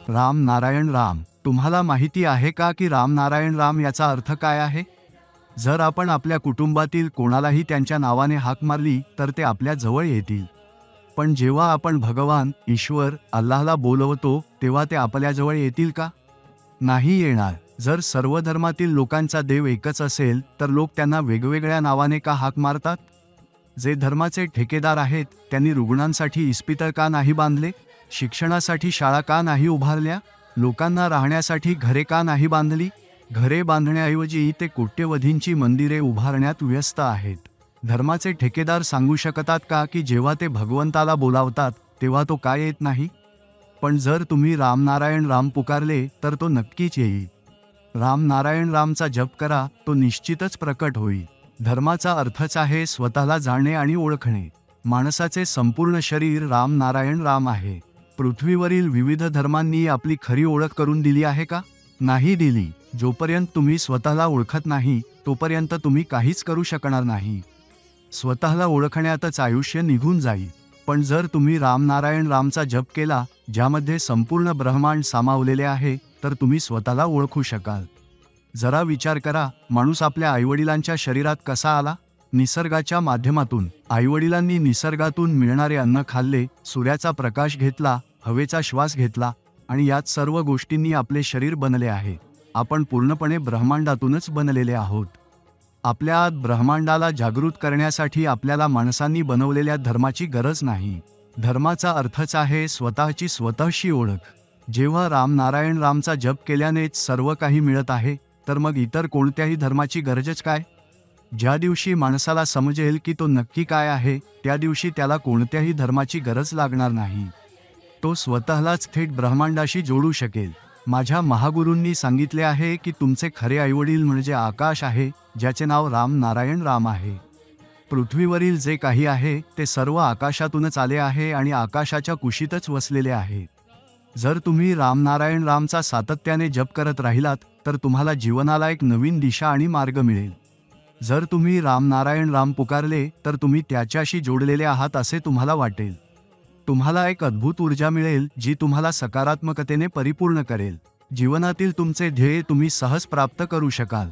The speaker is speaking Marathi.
राम नारायण राम. तुम्हाला माहिती आहे का की राम नारायण राम याचा अर्थ काय आहे? जर आपण आपल्या कुटुंबातील कोणालाही त्यांच्या नावाने हाक मारली तर ते आपल्या जवळ येतील. पण जेव्हा आपण भगवान, ईश्वर, अल्लाहला बोलवतो तेव्हा ते आपल्याजवळ येतील का? नाही येणार. जर सर्व धर्मातील लोकांचा देव एकच असेल तर लोक त्यांना वेगवेगळ्या नावाने का हाक मारतात? जे धर्माचे ठेकेदार आहेत त्यांनी रुग्णांसाठी इस्पितळ का नाही बांधले? शिक्षणासाठी शाळा का नाही उभारल्या? लोकांना राहण्यासाठी घरे का नाही बांधली? घरे बांधण्याऐवजी ते कोट्यवधींची मंदिरे उभारण्यात व्यस्त आहेत. धर्माचे ठेकेदार सांगू शकतात का की जेव्हा ते भगवंताला बोलावतात तेव्हा तो काय येत नाही? पण जर तुम्ही राम नारायण राम पुकारले तर तो नक्कीच येईल. राम नारायण रामचा जप करा, तो निश्चितच प्रकट होईल. धर्माचा अर्थच आहे स्वतःला जाणणे आणि ओळखणे. माणसाचे संपूर्ण शरीर राम नारायण राम आहे. पृथ्वीवरील विविध धर्मांनी आपली खरी ओळख करून दिली आहे का? नाही दिली. जोपर्यंत तुम्ही स्वतःला ओळखत नाही तोपर्यंत तुम्ही काहीच करू शकणार नाही. स्वतःला ओळखण्यातच आयुष्य निघून जाईल. पण जर तुम्ही राम नारायण रामचा जप केला, ज्यामध्ये संपूर्ण ब्रह्मांड सामावलेले आहे, तर तुम्ही स्वतःला ओळखू शकाल. जरा विचार करा, माणूस आपल्या आईवडिलांच्या शरीरात कसा आला? निसर्गाच्या माध्यमातून. आईवडिलांनी निसर्गातून मिळणारे अन्न खाल्ले, सूर्याचा प्रकाश घेतला, हवेचा श्वास घेतला आणि यात सर्व गोष्टींनी आपले शरीर बनले आहे. आपण पूर्णपणे ब्रह्मांडातूनच बनलेले आहोत. आपल्या आत ब्रह्मांडाला जागृत करण्यासाठी आपल्याला माणसांनी बनवलेल्या धर्माची गरज नाही. धर्माचा अर्थच आहे स्वतःची स्वतःशी ओळख. जेव्हा राम नारायण रामचा जप केल्यानेच सर्व काही मिळत आहे, तर मग इतर कोणत्याही धर्माची गरजच काय? ज्या दिवशी माणसाला समजेल की तो नक्की काय आहे, त्या दिवशी त्याला कोणत्याही धर्माची गरज लागणार नाही. तो स्वतःलाच थेट ब्रह्मांडाशी जोडू शकेल. माझ्या महागुरूंनी सांगितले आहे की तुमचे खरे आईवडील म्हणजे आकाश आहे, ज्याचे नाव राम नारायण राम आहे. पृथ्वीवरील जे काही आहे ते सर्व आकाशातूनच आले आहे आणि आकाशाच्या कुशीतच वसलेले आहे. जर तुम्ही राम नारायण रामचा सातत्याने जप करत राहिलात तर तुम्हाला जीवनाला एक नवीन दिशा आणि मार्ग मिळेल. जर तुम्ही राम नारायण राम पुकारले तर तुम्ही त्याच्याशी जोडलेले आहात असे तुम्हाला वाटेल. तुम्हाला एक अद्भुत ऊर्जा मिळेल जी तुम्हाला सकारात्मकतेने परिपूर्ण करेल. जीवनातील तुमचे ध्येय तुम्ही सहज प्राप्त करू शकाल.